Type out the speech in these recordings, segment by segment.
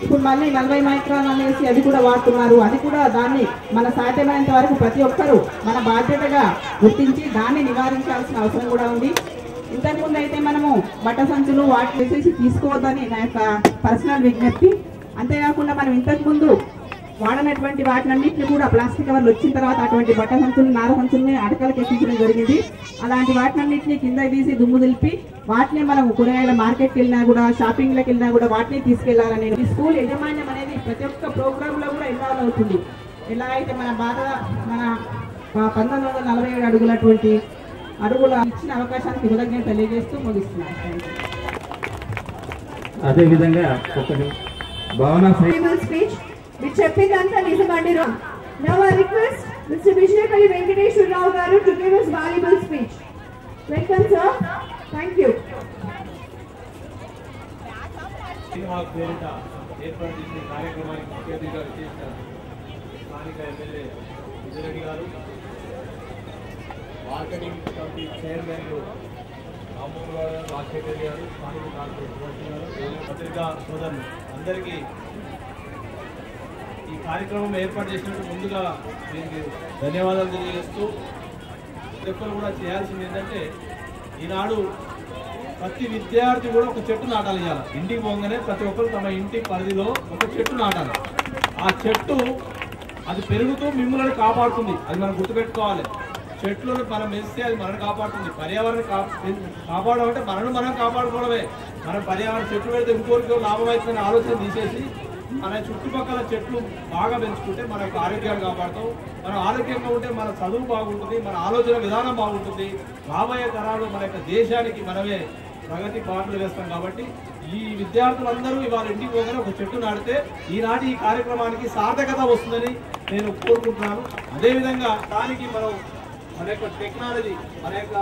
ఇప్పుడు మళ్ళీ 40 మైక్రాన్ అనేసి అది కూడా వాడుతున్నారు. అది కూడా దాన్ని మన సాధ్యమైనంత వరకు ప్రతి ఒక్కరూ మన బాధ్యతగా గుర్తించి దాన్ని నివారించాల్సిన అవసరం కూడా ఉంది. ఇంతకుముందు అయితే మనము బట్ట సంచులు వాటి వేసేసి తీసుకోవద్దని నా యొక్క పర్సనల్ విజ్ఞప్తి. అంతేకాకుండా మనం ఇంతకుముందు వాడనటువంటి వాటినన్నింటినీ కూడా ప్లాస్టిక్ కవర్లు వచ్చిన తర్వాత అటువంటి బట్ట సంచులు నార సంచుల్ని అటకలకు ఎక్కించడం జరిగింది. అలాంటి వాటినన్నింటినీ కింద తీసి దుమ్ము దులిపి వాటిని మనం కూరగాయల మార్కెట్కి వెళ్ళినా కూడా షాపింగ్లకు వెళ్ళినా కూడా వాటిని తీసుకెళ్లాలని ఈ స్కూల్ యజమాన్యం అనేది ప్రతి ఒక్క ప్రోగ్రాంలో కూడా ఇన్వాల్వ్ అవుతుంది. ఎలా అయితే మన 1947 అడుగులటువంటి అడుగుల ఇచ్చిన అవకాశానికి కృతజ్ఞత తెలియజేస్తూ ముగిస్తున్నాను. అదేవిధంగా ఒకటి భావన స్పీచ్ మీరు చెప్పిందంతా నిజమండి. Now I request Mr. Vishnupalli Venkateshwar Rao garu to give us valuable speech. Welcome, sir. Thank you. ఏర్పాటు చేసిన కార్యక్రమానికి ముఖ్య అతిథిగా విచ్చేసిన స్థానిక ఎమ్మెల్యే విజయరెడ్డి గారు, మార్కెటింగ్ కమిటీ చైర్మన్ రామ్మోహన్ గారు, రాజశేఖర్ గారు, స్థానిక కార్పొరేటర్ గారు, పత్రికా సోదరులు అందరికీ ఈ కార్యక్రమం ఏర్పాటు చేసినట్టు ముందుగా దీనికి ధన్యవాదాలు తెలియజేస్తూ ప్రతి ఒక్కరు కూడా చేయాల్సింది ఏంటంటే ఈనాడు ప్రతి విద్యార్థి కూడా ఒక చెట్టు నాటాలి. ఇవ్వాలి ఇంటికి పోగానే ప్రతి ఒక్కరు తమ ఇంటి పరిధిలో ఒక చెట్టు నాటాలి. ఆ చెట్టు అది పెరుగుతూ మిమ్మల్ని కాపాడుతుంది. అది మనం గుర్తుపెట్టుకోవాలి. చెట్లను మనం పెంచితే అది మనల్ని కాపాడుతుంది. పర్యావరణం కాపాడడం అంటే మనం కాపాడుకోవడమే. మనం పర్యావరణ చెట్లు పెడితే ఇంకోరికి లాభం అవుతుందనే ఆలోచన తీసేసి మన చుట్టుపక్కల చెట్లు బాగా పెంచుకుంటే మనకు ఆరోగ్యాన్ని కాపాడుతాం. మనం ఆరోగ్యంగా ఉంటే మన చదువు బాగుంటుంది, మన ఆలోచన విధానం బాగుంటుంది. రాబోయే తరాలు మన యొక్క దేశానికి మనమే ప్రగతి బాటలు వేస్తాం. కాబట్టి ఈ విద్యార్థులందరూ ఇవాళ ఇంటికి పోగానే ఒక చెట్టు నాటితే ఈనాటి ఈ కార్యక్రమానికి సార్థకత వస్తుందని నేను కోరుకుంటున్నాను. అదేవిధంగా దానికి మన యొక్క టెక్నాలజీ మన యొక్క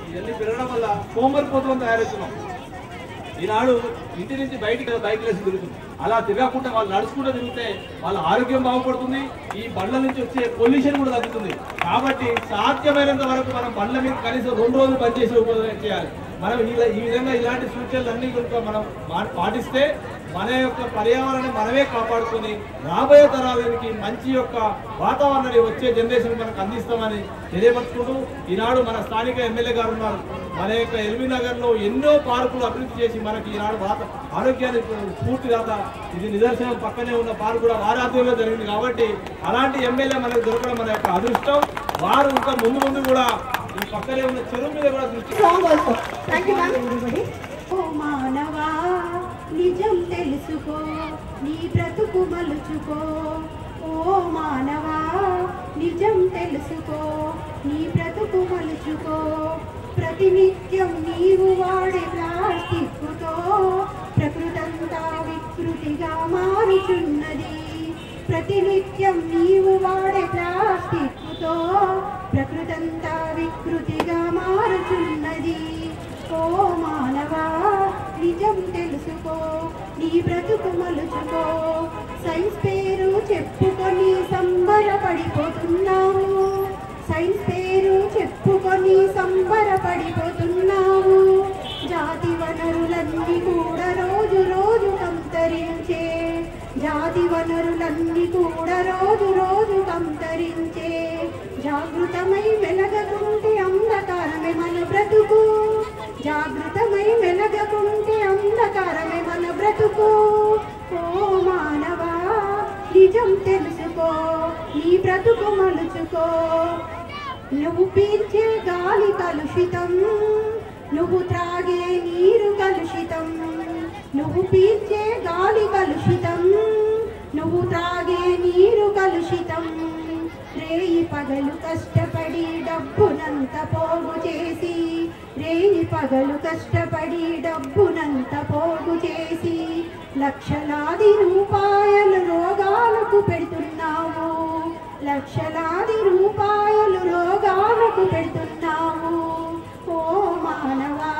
ఇవన్నీ పెరగడం వల్ల సోమరిపోతులను తయారవుతున్నాం. ఈనాడు ఇంటి నుంచి బయటికి బైక్ వేసి తిరుగుతుంది. అలా తిరగకుండా వాళ్ళు నడుచుకుంటూ తిరిగితే వాళ్ళ ఆరోగ్యం బాగుపడుతుంది. ఈ బండ్ల నుంచి వచ్చే పొల్యూషన్ కూడా తగ్గుతుంది. కాబట్టి సాధ్యమైనంత వరకు మనం బండ్ల మీద కనీసం 2 రోజులు పనిచేసి ఉపయోగం చేయాలి. మనం ఈ విధంగా ఇలాంటి సూచనలన్నీ కనుక మనం పాటిస్తే మన యొక్క పర్యావరణాన్ని మనమే కాపాడుకొని రాబోయే తరాలకి మంచి యొక్క వాతావరణాన్ని వచ్చే జనరేషన్ మనకు అందిస్తామని తెలియపరుచుకుంటూ ఈనాడు మన స్థానిక ఎమ్మెల్యే గారు ఉన్నారు. మన యొక్క ఎల్బీ నగర్లో ఎన్నో పార్కులు అభివృద్ధి చేసి మనకి ఈనాడు ఆరోగ్యాన్ని స్ఫూర్తిదాత. ఇది నిదర్శనం. పక్కనే ఉన్న పార్కు కూడా వారి ఆధ్వర్యంలో జరిగింది. కాబట్టి అలాంటి ఎమ్మెల్యే మనకు దొరకడం మన యొక్క అదృష్టం. వారు ఇంకా ముందు కూడా ఈ పక్కనే ఉన్న చెరువు మీద కూడా దృష్టి. మానవా నిజం తెలుసుకో, నీ బ్రతుకు మలుచుకో. ఓ మానవా నిజం తెలుసుకో, నీ బ్రతుకు మలుచుకో. ప్రతినిత్యం నీవు వాడే ప్లాస్టిక్తో ప్రకృతంతా వికృతిగా మారుచున్నది. ప్రతినిత్యం నీవు వాడే ప్లాస్టిక్తో ప్రకృతంతా వికృతిగా మారుచున్నది. ఓ మానవా నిజం తెలుసుకో, నీ బ్రతుకు మలుచుకో. సైన్స్ పేరు చెప్పుకొని సంబరపడిపోతున్నావు. సైన్స్ పేరు చెప్పుకొని సంబరపడిపోతున్నావు. జాతి వనరులన్నీ కూడా రోజు రోజు కంతరించే. జాతి వనరులన్నీ కూడా రోజు రోజు కంతరించే. జాగృతమై వెలగకుంటే అంధకారమే మన బ్రతుకు. జాగృతమై వెలగకుంటే అంధకారమే మన బ్రతుకు. ఓ మానవా నిజం తెలుసుకో, నీ బ్రతుకు మలుచుకో. నువ్వు పీల్చే గాలి కలుషితం, నువ్వు త్రాగే నీరు కలుషితం. నువ్వు పీల్చే గాలి కలుషితం, నువ్వు త్రాగే నీరు కలుషితం. రేయి పగలు కష్టపడి డబ్బునంత పోగు చేసి, రేయి పగలు కష్టపడి డబ్బునంత పోగు చేసి లక్షలాది రూపాయలు రోగాలకు పెడుతున్నావు. లక్షలాది రూపాయలు రోగాలకు పెడుతున్నావు. ఓ మానవా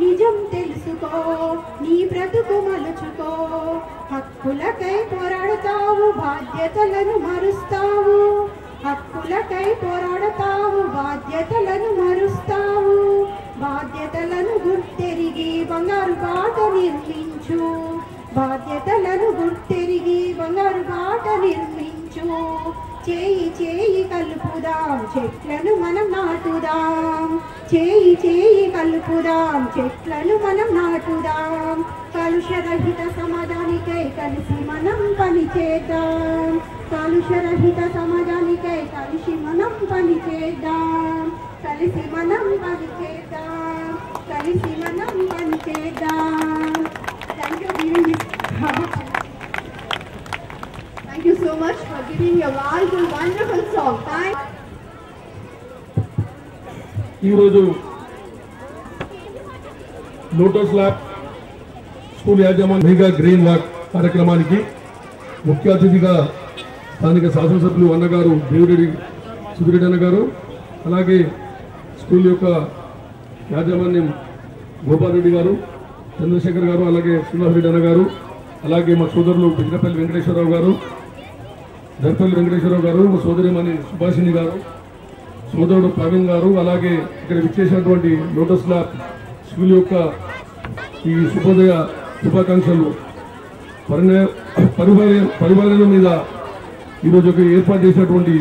నిజం తెలుసుకో, నీ బ్రతుకు మలుచుకో. హక్కులకై పోరాడతావు, బాధ్యతలను మరుస్తావు. హక్కులకై పోరాడతావు, బాధ్యతలను మరుస్తావు. బాధ్యతలను గుర్తెరిగి బంగారు బాట నిర్మించు. బాధ్యతలను గుర్తెరిగి బంగారు బాట నిర్మించు. చేయి చేయి కలుపుదాం చెట్లను మనం నాటుదాం. చేయి చేయి కలుపుదాం చెట్లను మనం నాటుదాం. కాలుష్యరహిత సమాజానికై కలిసి మనం పని చేద్దాం. కాలుష్యరహిత సమాజానికై కలిసి మనం పని చేద్దాం. కలిసి మనం పని చేద్దాం. కలిసి మనం పని చేద్దాం. Thank you for giving this. Thank you so much for giving your wonderful, wonderful song. ఈరోజు లోటస్ ల్యాబ్ స్కూల్ యాజమాన్య మెగా గ్రీన్ వాక్ కార్యక్రమానికి ముఖ్య అతిథిగా స్థానిక శాసనసభ్యులు అన్నగారు దేవిరెడ్డి సుధిరెడ్డి అన్న గారు, అలాగే స్కూల్ యొక్క యాజమాన్యం గోపాల్ రెడ్డి గారు, చంద్రశేఖర్ గారు, అలాగే శ్రీనివాసరెడ్డి అన్న గారు, అలాగే మా సోదరులు బిజినపల్లి వెంకటేశ్వరరావు గారు, ధర్పల్లి వెంకటేశ్వరరావు గారు, మా సోదరిమణి సుభాషిణి గారు, సోదరుడు ప్రవీణ్ గారు, అలాగే ఇక్కడ విచ్చేసినటువంటి లోటస్ ల్యాబ్ స్కూల్ యొక్క ఈ శుభోదయ శుభాకాంక్షలు పరిపాలన మీద ఈరోజు ఏర్పాటు చేసినటువంటి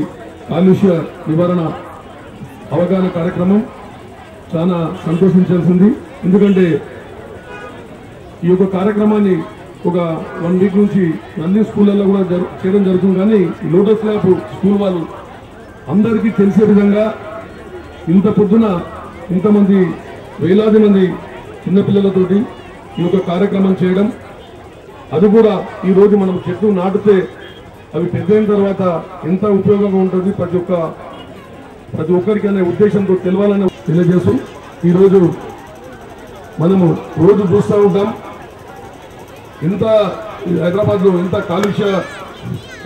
కాలుష్య నివారణ అవగాహన కార్యక్రమం చాలా సంతోషించాల్సింది. ఎందుకంటే ఈ యొక్క కార్యక్రమాన్ని ఒక 1 వీక్ నుంచి అన్ని స్కూళ్ళల్లో కూడా చేయడం జరుగుతుంది. కానీ ఈ లోటస్ ల్యాబ్ స్కూల్ వాళ్ళు అందరికీ తెలిసే విధంగా ఇంత పొద్దున ఇంతమంది వేలాది మంది చిన్నపిల్లలతోటి ఈ యొక్క కార్యక్రమం చేయడం, అది కూడా ఈరోజు మనం చెట్లు నాటితే అవి పెద్దయిన తర్వాత ఎంత ఉపయోగంగా ఉంటుంది ప్రతి ఒక్కరికి అనే ఉద్దేశంతో తెలవాలని తెలియజేస్తూ ఈరోజు మనము రోజు చూస్తూ ఉంటాం. ఎంత హైదరాబాద్లో ఎంత కాలుష్య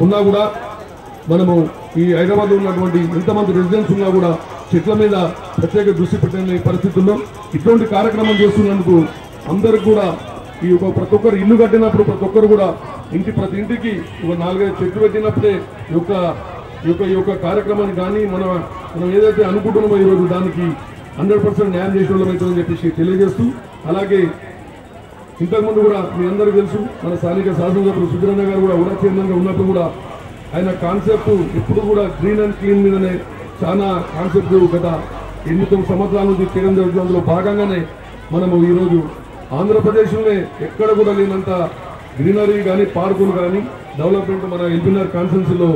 ఉన్నా కూడా మనము ఈ హైదరాబాద్లో ఉన్నటువంటి ఎంతమంది రెసిడెంట్స్ ఉన్నా కూడా చెట్ల మీద ప్రత్యేక దృష్టి పెట్టిన పరిస్థితుల్లో ఇటువంటి కార్యక్రమం చేస్తున్నందుకు అందరికి కూడా ఈ ప్రతి ఒక్కరు ఇల్లు కట్టినప్పుడు ప్రతి ఒక్కరు కూడా ప్రతి ఇంటికి ఒక 4-5 చెట్లు పెట్టినప్పుడే ఈ యొక్క కార్యక్రమాన్ని కానీ మనం ఏదైతే అనుకుంటున్నామో ఈరోజు దానికి 100% న్యాయం చేసిన వాళ్ళం అవుతుందని చెప్పేసి తెలియజేస్తూ, అలాగే ఇంతకుముందు కూడా మీ అందరికీ తెలుసు మన స్థానిక శాసనసభ్యులు సుధీరన్న గారు కూడా ఉడా చైర్మన్గా ఉన్నప్పుడు కూడా ఆయన కాన్సెప్ట్ ఎప్పుడు కూడా గ్రీన్ అండ్ క్లీన్ మీదనే చాలా కాన్సెప్ట్ గత 8-9 సంవత్సరాల నుంచి చేయడం జరుగుతుంది. అందులో భాగంగానే మనము ఈరోజు ఆంధ్రప్రదేశ్లోనే ఎక్కడ కూడా లేనంత గ్రీనరీ కానీ పార్కులు కానీ డెవలప్మెంట్ మన ఎల్బీనగర్ కాన్స్టిట్యున్సీలో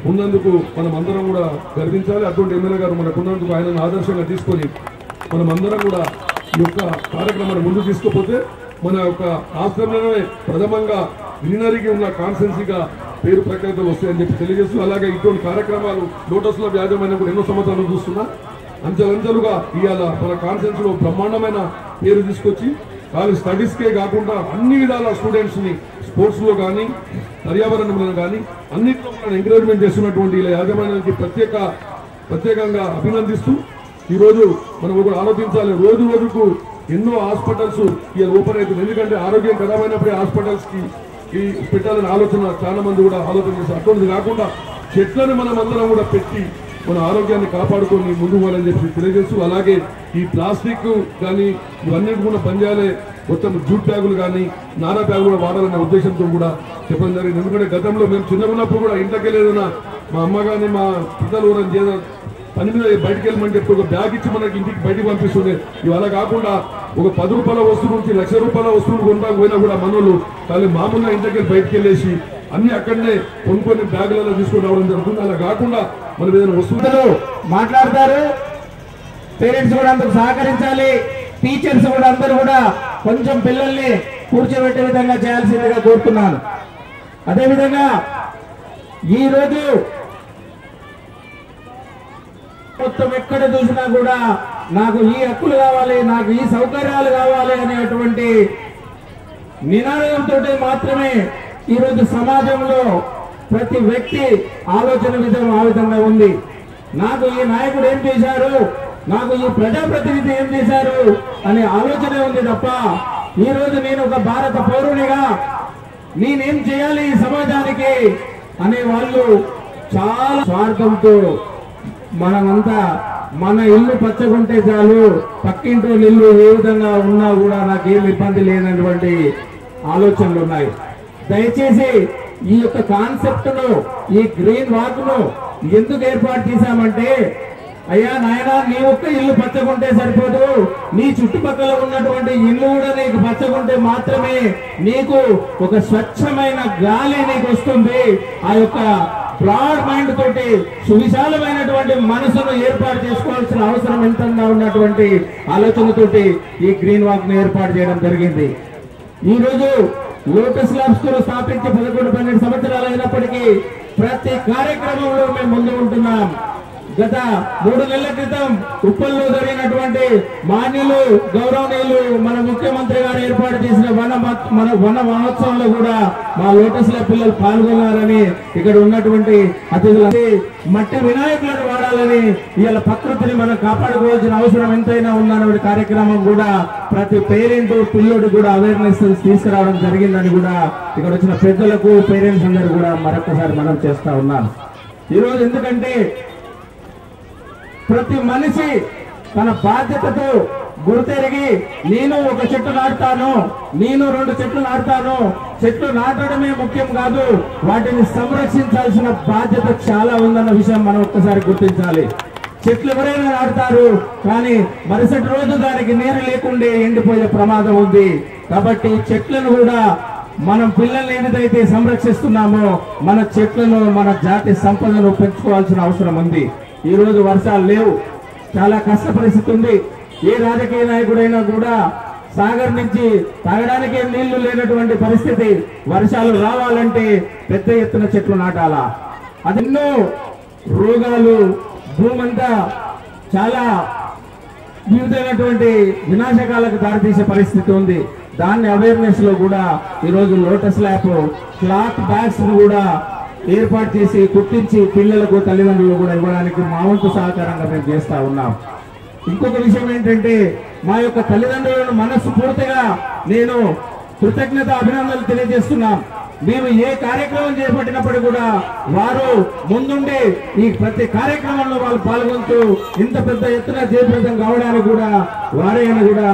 ఉన్నందుకు మనం అందరం కూడా గర్వించాలి. అటువంటి ఎమ్మెల్యే గారు మనకు ఉన్నందుకు ఆయనను ఆదర్శంగా తీసుకొని మనం అందరం కూడా ఈ యొక్క కార్యక్రమాన్ని ముందుకు తీసుకుపోతే మన యొక్క రాష్ట్రంలోనే ప్రథమంగా గ్రీనరీకి ఉన్న కాన్స్టిట్యున్సీగా పేరు ప్రఖ్యాతలు వస్తాయని చెప్పి తెలియజేస్తూ, అలాగే ఇటువంటి కార్యక్రమాలు లోటస్ ల్యాబ్ యాజమాన్యం కూడా ఎన్నో సంవత్సరాలు చూస్తున్నా అంచెలంచెలుగా ఇవాళ మన కాన్స్టిట్యున్సీలో బ్రహ్మాండమైన పేరు తీసుకొచ్చి కాలేజ్ స్టడీస్కే కాకుండా అన్ని విధాల స్టూడెంట్స్ని స్పోర్ట్స్లో కానీ పర్యావరణంలో కానీ అన్నింటిలో కూడా ఎంకరేజ్మెంట్ చేస్తున్నటువంటి ఇలా యాజమాన్యానికి ప్రత్యేకంగా అభినందిస్తూ ఈరోజు మనం కూడా ఆలోచించాలి. రోజు రోజుకు ఎన్నో హాస్పిటల్స్ ఇలా ఓపెన్ అవుతుంది. ఎందుకంటే ఆరోగ్యం ఖరాబైనప్పుడే హాస్పిటల్స్కి పెట్టాలని ఆలోచన చాలా మంది కూడా ఆలోచన చేస్తారు. అటువంటిది కాకుండా చెట్లను మనం అందరం కూడా పెట్టి మన ఆరోగ్యాన్ని కాపాడుకొని ముందుకు పోవాలని చెప్పి తెలియజేస్తూ, అలాగే ఈ ప్లాస్టిక్ కానీ ఇవన్నిటి కూడా పనిచేయాలి. మొత్తం జూట్ బ్యాగులు కానీ నారా బ్యాగులు కూడా వాడాలనే ఉద్దేశంతో కూడా చెప్పడం జరిగింది. ఎందుకంటే గతంలో మేము చిన్నగా ఉన్నప్పుడు కూడా ఇంట్లోకి వెళ్ళేదన్నా మా అమ్మ కానీ మా పిల్లలు కూడా పని మీద బయటకు వెళ్ళమంటే ఒక బ్యాగ్ ఇచ్చి మనకి ఇంటికి బయటకు పంపిస్తుండే. ఇవాళ కాకుండా ఒక 10 రూపాయల వస్తువు నుంచి 1,00,000 రూపాయల వస్తువులు కొనడానికి పోయినా కూడా మనోళ్ళు కానీ మామూలుగా ఇంటికి బయటకు వెళ్ళేసి అన్ని అక్కడనే కొన్ని బ్యాగులలో తీసుకొని రావడం జరుగుతుంది. అలా కాకుండా మనం ఏదైనా వస్తువులు మాట్లాడతారు. పేరెంట్స్ కూడా అందరూ సహకరించాలి. టీచర్స్ కూడా అందరూ కూడా కొంచెం పిల్లల్ని కూర్చోబెట్టే విధంగా చేయాల్సిందిగా కోరుతున్నాను. అదేవిధంగా ఈరోజు మొత్తం ఎక్కడ చూసినా కూడా నాకు ఈ హక్కులు కావాలి, నాకు ఈ సౌకర్యాలు కావాలి అనేటువంటి నినాదంతో మాత్రమే ఈరోజు సమాజంలో ప్రతి వ్యక్తి ఆలోచన విధానం ఆ విధంగా ఉంది. నాకు ఈ నాయకుడు ఏం చేశారు, నాకు ఈ ప్రజాప్రతినిధి ఏం చేశారు అనే ఆలోచనే ఉంది తప్ప ఈరోజు నేను ఒక భారత పౌరునిగా నేనేం చేయాలి ఈ సమాజానికి అనే వాళ్ళు చాలా స్వార్థంతో మనమంతా మన ఇల్లు పచ్చగుంటే చాలు, పక్కింటి ఇల్లు ఏ విధంగా ఉన్నా కూడా నాకేం ఇబ్బంది లేనటువంటి ఆలోచనలు ఉన్నాయి. దయచేసి ఈ యొక్క కాన్సెప్ట్ ను, ఈ గ్రీన్ వాక్ ను ఎందుకు ఏర్పాటు చేశామంటే, అయ్యా నాయన, నీ ఒక్క ఇల్లు పచ్చగుంటే సరిపోదు, నీ చుట్టుపక్కల ఉన్నటువంటి ఇల్లు కూడా నీకు పచ్చగుంటే మాత్రమే నీకు ఒక స్వచ్ఛమైన గాలి నీకు వస్తుంది. ఆ యొక్క బ్రాడ్ మైండ్ తోటి, సువిశాలమైనటువంటి మనసును ఏర్పాటు చేసుకోవాల్సిన అవసరం ఎంతగా ఉన్నటువంటి ఆలోచనతోటి ఈ గ్రీన్ వాక్ ను ఏర్పాటు చేయడం జరిగింది. ఈ రోజు లోటస్ ల్యాబ్స్ స్థాపించి 11-12 సంవత్సరాలు అయినప్పటికీ ప్రతి కార్యక్రమంలో మేము ముందు ఉంటున్నాం. గత 3 నెలల క్రితం ఉప్పల్లో జరిగినటువంటి మాన్యులు గౌరవనీయులు మన ముఖ్యమంత్రి గారు ఏర్పాటు చేసిన వన మహోత్సవంలో కూడా మా లోటస్ ల్యాబ్ పిల్లలు పాల్గొన్నారని, ఇక్కడ ఉన్నటువంటి అతిథులు మట్టి వినాయకులను వాడాలని, ఇవాళ ప్రకృతిని మనం కాపాడుకోవాల్సిన అవసరం ఎంతైనా ఉందనే కార్యక్రమం కూడా ప్రతి పేరెంట్ పిల్లోడు కూడా అవేర్నెస్ తీసుకురావడం జరిగిందని కూడా ఇక్కడ వచ్చిన పెద్దలకు, పేరెంట్స్ అందరూ కూడా మరొకసారి మనం చేస్తా ఉన్నాం. ఈరోజు ఎందుకంటే ప్రతి మనిషి తన బాధ్యతతో గుర్తెరిగి, నేను ఒక చెట్టు నాటుతాను, నేను 2 చెట్లు నాటుతాను, చెట్లు నాటడమే ముఖ్యం కాదు, వాటిని సంరక్షించాల్సిన బాధ్యత చాలా ఉందన్న విషయం మనం ఒక్కసారి గుర్తించాలి. చెట్లు ఎవరైనా నాటుతారు, కానీ మరుసటి రోజు దానికి నీరు లేకుండే ఎండిపోయే ప్రమాదం ఉంది. కాబట్టి చెట్లను కూడా మనం పిల్లల్ని ఏదైతే సంరక్షిస్తున్నామో మన చెట్లను, మన జాతి సంపదను పెంచుకోవాల్సిన అవసరం ఉంది. ఈ రోజు వర్షాలు లేవు, చాలా కష్ట పరిస్థితి ఉంది. ఏ రాజకీయ నాయకుడైనా కూడా సాగర్ నుంచి తాగడానికి నీళ్లు లేనటువంటి పరిస్థితి. వర్షాలు రావాలంటే పెద్ద ఎత్తున చెట్లు నాటాలా. అదెన్నో రోగాలు, భూమంతా చాలా వివిధమైనటువంటి వినాశకాలకు దారితీసే పరిస్థితి ఉంది. దాన్ని అవేర్నెస్ లో కూడా ఈరోజు లోటస్ ల్యాబ్ క్లాత్ బ్యాగ్స్ కూడా ఏర్పాటు చేసి కుట్టించి పిల్లలకు, తల్లిదండ్రులు కూడా ఇవ్వడానికి మా వంతు సహకారంగా మేము చేస్తా ఉన్నాం. ఇంకొక విషయం ఏంటంటే, మా యొక్క తల్లిదండ్రులను మనస్ఫూర్తిగా నేను కృతజ్ఞత అభినందనలు తెలియజేస్తున్నాం. మేము ఏ కార్యక్రమం చేపట్టినప్పుడు కూడా వారు ముందుండి ఈ ప్రతి కార్యక్రమంలో వాళ్ళు పాల్గొంటూ ఇంత పెద్ద ఎత్తున జయప్రదం కావడానికి కూడా వారైనా కూడా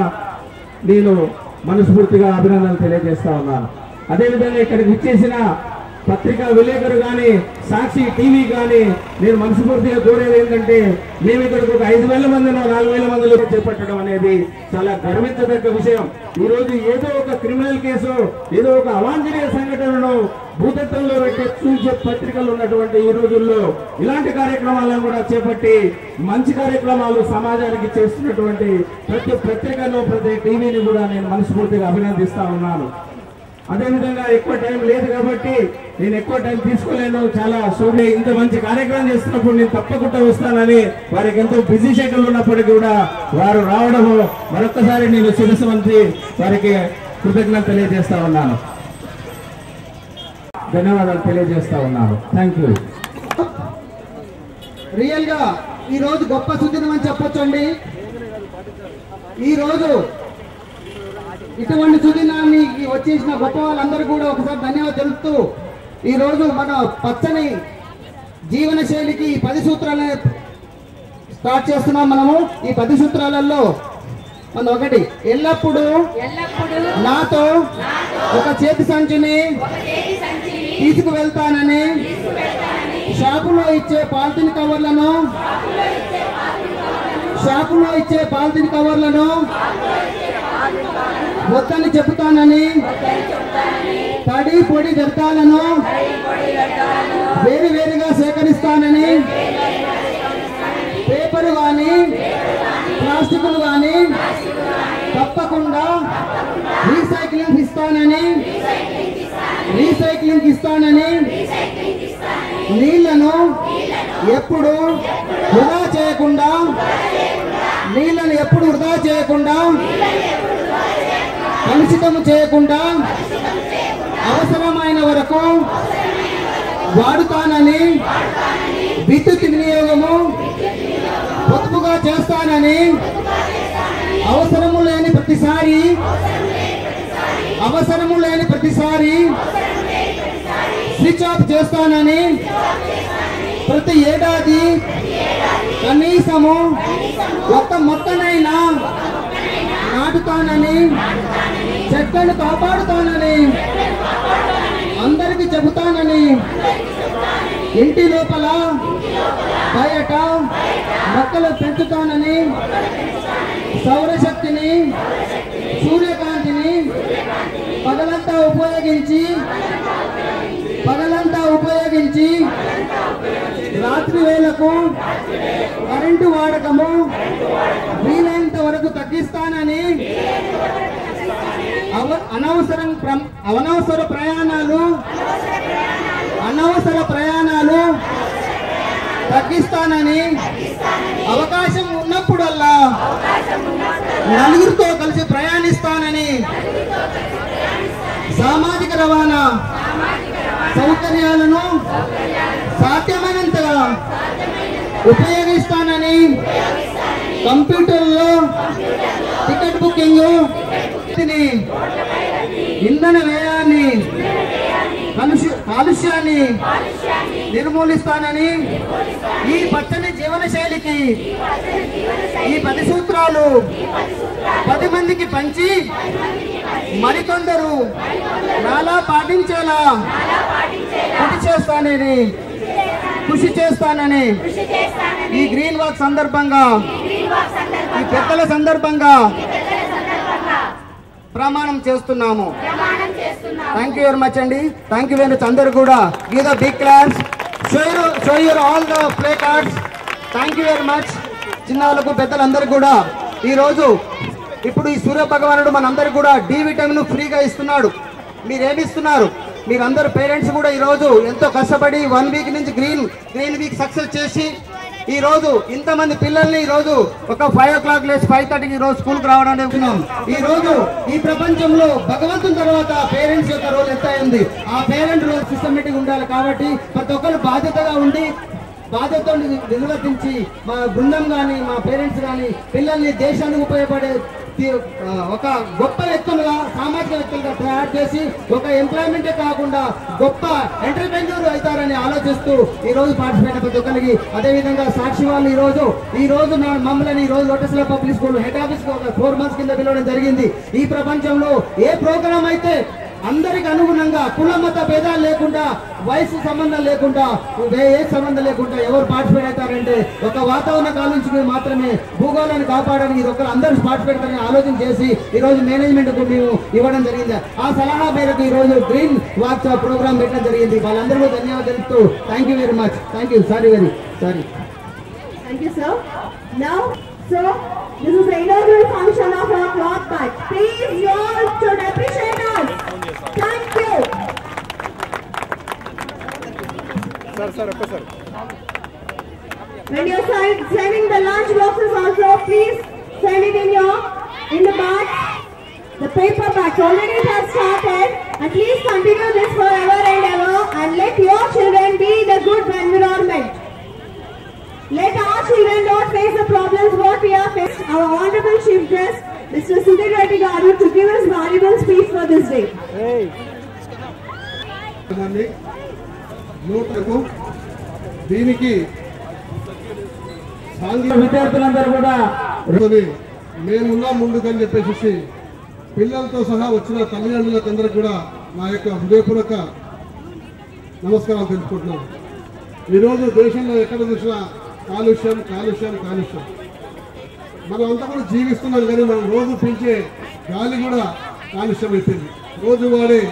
నేను మనస్ఫూర్తిగా అభినందనలు తెలియజేస్తా ఉన్నాను. అదేవిధంగా ఇక్కడికి విచ్చేసిన పత్రికా విలేకరు కానీ, సాక్షి టీవీ కానీ నేను మనస్ఫూర్తిగా కోరేది ఏంటంటే, మేము ఇక్కడికి ఒక 5,000 మందినో 4,000 మందిలో చేపట్టడం అనేది చాలా గర్వించదగ్గ విషయం. ఈ రోజు ఏదో ఒక క్రిమినల్ కేసు, ఏదో ఒక అవాంఛనీయ సంఘటనను భూతత్వంలో పెట్టి చూసే పత్రికలు ఉన్నటువంటి ఈ రోజుల్లో ఇలాంటి కార్యక్రమాలను కూడా చేపట్టి మంచి కార్యక్రమాలు సమాజానికి చేస్తున్నటువంటి ప్రతి పత్రికను, ప్రతి టీవీని కూడా నేను మనస్ఫూర్తిగా అభినందిస్తా ఉన్నాను. అదేవిధంగా ఎక్కువ టైం లేదు కాబట్టి నేను ఎక్కువ టైం తీసుకోలేను. చాలా సూర్య ఇంత మంచి కార్యక్రమం చేస్తున్నప్పుడు నేను తప్పకుండా వస్తానని, వారికి ఎంతో బిజీ షెడ్యూల్ ఉన్నప్పటికీ కూడా వారు రావడము మరొకసారి నేను శిరస్సు వంచి వారికి కృతజ్ఞత తెలియజేస్తా ఉన్నాను. ధన్యవాదాలు తెలియజేస్తా ఉన్నాను. Thank you. రియల్ గా ఈ రోజు గొప్ప సుదినం అని చెప్పొచ్చండి. ఈ రోజు ఇటువంటి సుదినాన్ని వచ్చేసిన గొప్ప వాళ్ళందరూ కూడా ఒకసారి ధన్యవాదాలు తెలుపుతూ, ఈ రోజు మన పచ్చని జీవన శైలికి 10 సూత్రాలను స్టార్ట్ చేస్తున్నాం. మనము ఈ 10 సూత్రాలలో మన ఒకటి, ఎల్లప్పుడూ నాతో ఒక చేతి సంచిని తీసుకువెళ్తానని షాపులో ఇచ్చే పాలిథిన్ కవర్లను వద్దని చెబుతానని, తడి పొడి వ్యర్థాలను వేరువేరుగా సేకరిస్తానని, పేపరు కానీ ప్లాస్టిక్లు కానీ తప్పకుండా రీసైక్లింగ్ ఇస్తానని, నీళ్లను ఎప్పుడు వృధా చేయకుండా కలుషితము చేయకుండా అవసరమైన వరకు వాడుతానని, విద్యుత్ వినియోగము పొదుపుగా చేస్తానని, అవసరము లేని ప్రతిసారి స్విచ్ ఆఫ్ చేస్తానని, ప్రతి ఏడాది కనీసము ఒక్క మొక్కనైనా నాటుతానని, చెట్లను కాపాడుతానని అందరికి చెబుతానని ఇంటి లోపల బయట మొక్కలు పెంచుతానని సౌరశక్తిని సూర్యకాంతిని పగలంతా ఉపయోగించి రాత్రి వేళకు కరెంటు వాడకము వీలైనంత వరకు తగ్గిస్తానని అనవసర ప్రయాణాలు తగ్గిస్తానని అవకాశం ఉన్నప్పుడల్లా నలుగురితో కలిసి ప్రయాణిస్తానని సామాజిక రవాణా సౌకర్యాలను సాధ్యమైనంతగా ఉపయోగిస్తానని కంప్యూటర్లో టికెట్ బుకింగ్ ఇంధన వ్యయాన్ని కాలుష్యాన్ని నిర్మూలిస్తానని ఈ పచ్చని జీవన శైలికి ఈ 10 సూత్రాలు 10 మందికి పంచి మరికొందరు నాలా పాటించేలా కృషి చేస్తానని ఈ గ్రీన్ వాక్ సందర్భంగా ఈ పెద్దల సందర్భంగా ప్రమాణం చేస్తున్నాము. థ్యాంక్ యూ వెరీ మచ్ అండి. Thank you very much. అందరు కూడా give the big claps. Show your all the play cards. Thank you very much. చిన్నవాళ్ళకు పెద్దలందరూ కూడా ఈరోజు ఇప్పుడు ఈ సూర్య భగవానుడు మనందరికి కూడా డి విటమిన్ ఫ్రీగా ఇస్తున్నాడు. మీరేమిస్తున్నారు? మీరందరూ పేరెంట్స్ కూడా ఈరోజు ఎంతో కష్టపడి 1 వీక్ నుంచి గ్రీన్ వీక్ సక్సెస్ చేసి ఈ రోజు ఇంతమంది పిల్లల్ని ఈ రోజు ఒక 5 o'clock లేచి 5:30కి ఈ రోజు స్కూల్కి రావడానికి అనుకున్నాం. ఈ రోజు ఈ ప్రపంచంలో భగవంతుని తర్వాత పేరెంట్స్ యొక్క రోల్ ఎంత ఉంది? ఆ పేరెంట్ రోల్ సిస్టమేటిక్ ఉండాలి. కాబట్టి ప్రతి ఒక్కరు బాధ్యతగా ఉండి బాధ్యతను నిర్వర్తించి మా బృందం కానీ మా పేరెంట్స్ కానీ పిల్లల్ని దేశానికి ఉపయోగపడే ఒక గొప్ప వ్యక్తులుగా సామాజిక వ్యక్తులుగా తయారు చేసి ఒక ఎంప్లాయ్మెంటే కాకుండా గొప్ప ఎంటర్ప్రెన్యూర్ అవుతారని ఆలోచిస్తూ ఈ రోజు పార్టిసిపేట్ ప్రతి ఒక్కరికి. అదేవిధంగా సాక్షి వాళ్ళు ఈ రోజు మమ్మల్ని ఈ రోజు lotus public school head office 4 months కింద పిలవడం జరిగింది. ఈ ప్రపంచంలో ఏ ప్రోగ్రాం అయితే అందరికి అనుగుణంగా కుల మత భేదాలు లేకుండా వయసు సంబంధం లేకుండా ఏ సంబంధం లేకుండా ఎవరు పార్టిసిపేట్ అవుతారంటే ఒక వాతావరణ కాలుష్యం మాత్రమే భూగోళాన్ని కాపాడడానికి ఇది ఒకరు అందరూ పార్టిసిపేట్ అని ఆలోచన చేసి ఈ రోజు మేనేజ్మెంట్ కు మేము ఇవ్వడం జరిగింది. ఆ సలహా మేరకు ఈ రోజు గ్రీన్ వాక్ ప్రోగ్రామ్ పెట్టడం జరిగింది. వాళ్ళందరూ ధన్యవాదాలు తెలుపుతూ thank you very much. Thank you. Sorry. Thank you, sir. Now, sir, this is the inaugural function of our cloth patch. Please, you all should appreciate us. Thank you. Sir. When you're sending the lunch boxes also, please send it in the bag. The paper bags already have started, and please continue this forever and ever, and let your children be the good environment. Let our children not face the problems what we are facing. Our Honorable Chief Guest, Mr. Sudhir Reddy Garu, to give us valuable speech for this day. దీనికి విద్యార్థులందరూ కూడా మేమున్నా ముందుకని చెప్పేసి పిల్లలతో సహా వచ్చిన తల్లిదండ్రులకు అందరికి కూడా నా యొక్క హృదయపూర్వక నమస్కారాలు తెలుపుకుంటున్నాను. ఈరోజు దేశంలో ఎక్కడ చూసినా కాలుష్యం. మనం అంతా కూడా జీవిస్తున్నాం కానీ మనం రోజు పీల్చే గాలి కూడా కాలుష్యం అయిపోయింది. రోజు వాడే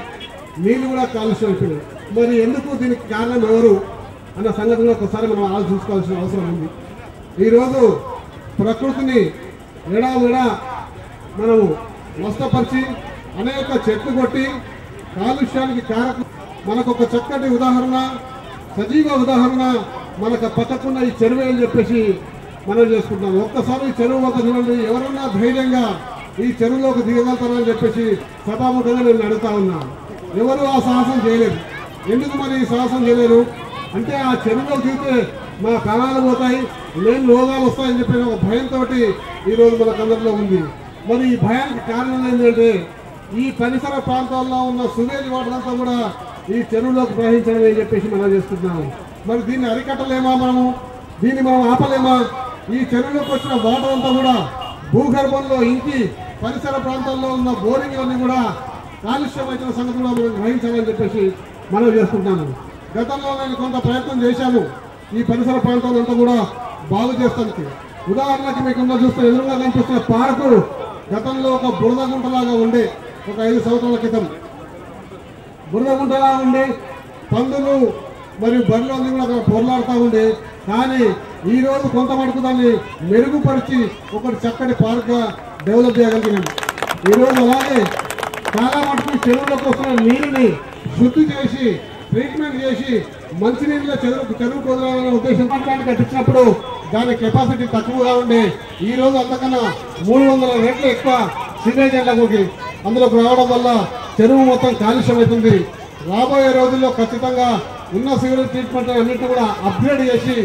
నీళ్ళు కూడా కాలుష్యం అయిపోయింది. మరి ఎందుకు దీనికి కారణం ఎవరు అన్న సంగతిలో ఒకసారి మనం ఆలోచించుకోవాల్సిన అవసరం ఉంది. ఈరోజు ప్రకృతిని ఎడామెడా మనము నష్టపరిచి అనేక చెట్లు కొట్టి కాలుష్యానికి కారకం. మనకు ఒక చక్కటి ఉదాహరణ, సజీవ ఉదాహరణ మనకు పక్కకున్న ఈ చెరువు అని చెప్పేసి మనం చేసుకుంటాం. ఒక్కసారి ఈ చెరువు ఒక చూడండి. ఎవరన్నా ధైర్యంగా ఈ చెరువులోకి దిగగలుగుతారని చెప్పేసి సభాముఖంగా నేను అడుగుతా ఉన్నా. ఎవరు ఆ సాహసం చేయలేరు. ఎందుకు మరి ఈ సాహసం చేయలేరు అంటే ఆ చెరువులోకి దిగితే మా ప్రాణాలు పోతాయి, లేని రోగాలు వస్తాయని చెప్పి ఒక భయంతో ఈరోజు మనకందరిలో ఉంది. మరి ఈ భయానికి కారణం ఏంటంటే ఈ పరిసర ప్రాంతాల్లో ఉన్న సువేజ్ వాటర్ అంతా కూడా ఈ చెరువులోకి ప్రవహించడం అని చెప్పేసి మనం చేస్తున్నాము. మరి దీన్ని అరికట్టలేమా? దీన్ని మనం ఆపలేమా? ఈ చెరువులోకి వచ్చిన వాటర్ అంతా కూడా భూగర్భంలో ఇంకి పరిసర ప్రాంతాల్లో ఉన్న బోరింగ్లన్నీ కూడా కాలుష్యం వచ్చిన సంగతి కూడా మనం గ్రహించాలని చెప్పేసి మనం చేసుకుంటాను. గతంలో నేను కొంత ప్రయత్నం చేశాను ఈ పరిసర ప్రాంతాలంతా కూడా బాగు చేస్తానికి. ఉదాహరణకి మీకు చూస్తే ఎదురుగా కనిపిస్తున్న పార్కు గతంలో ఒక బురద గుంటలాగా ఉండే, ఒక 5 సంవత్సరాల క్రితం బురద గుంటలా ఉండి పందులు మరియు బర్రెలు అన్ని కూడా అక్కడ పొరలాడుతూ ఉండే. కానీ ఈ రోజు కొంత మటుకు దాన్ని మెరుగుపరిచి ఒకటి చక్కటి పార్క్గా డెవలప్ చేయగలిగినాం. ఈరోజు అలాగే చాలా మటుకు చెరువులకు వస్తున్న నీరుని శుద్ధి చేసి ట్రీట్మెంట్ చేసి మంచినీళ్ళ చెరువు కుదరాలనే ఉద్దేశంతో కట్టించినప్పుడు దాని కెపాసిటీ తక్కువగా ఉండే ఈ రోజు అంతకన్నా 300 రెట్లు ఎక్కువ సివేజ్ ఎండలోకి అందులోకి రావడం వల్ల చెరువు మొత్తం కాలుష్యం అవుతుంది. రాబోయే రోజుల్లో ఖచ్చితంగా ఉన్న సివేజ్ ట్రీట్మెంట్ అన్నింటినీ కూడా అప్గ్రేడ్ చేసి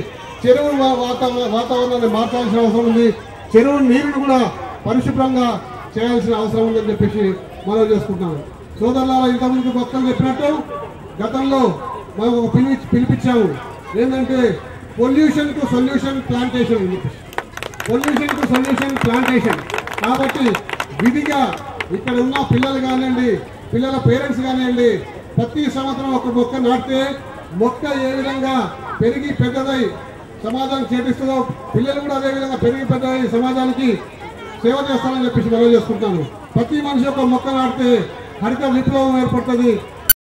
చెరువు వాతావరణాన్ని మార్చాల్సిన అవసరం ఉంది. చెరువు నీరుని కూడా పరిశుభ్రంగా చేయాల్సిన అవసరం ఉందని చెప్పేసి మనం చేసుకుంటున్నాం. సోదరులారా, ఇంతకుముందు భక్తులు చెప్పినట్టు గతంలో మనం ఒక పిలిపించాము. ఏంటంటే పొల్యూషన్ టు సొల్యూషన్ ప్లాంటేషన్ అని చెప్పేసి. పొల్యూషన్ టు సొల్యూషన్ ప్లాంటేషన్ కాబట్టి విధిగా ఇక్కడ ఉన్న పిల్లలు కానివ్వండి, పిల్లల పేరెంట్స్ కానివ్వండి, ప్రతి సంవత్సరం ఒక మొక్క నాటితే మొక్క ఏ విధంగా పెరిగి పెద్దదై సమాజానికి చేటిస్తుందో పిల్లలు కూడా అదే విధంగా పెరిగి పెద్దదై సమాజానికి సేవ చేస్తానని చెప్పేసి మనం చేసుకుంటాను. ప్రతి మనిషి ఒక మొక్క నాటితే హరిత విప్లవం ఏర్పడుతుంది.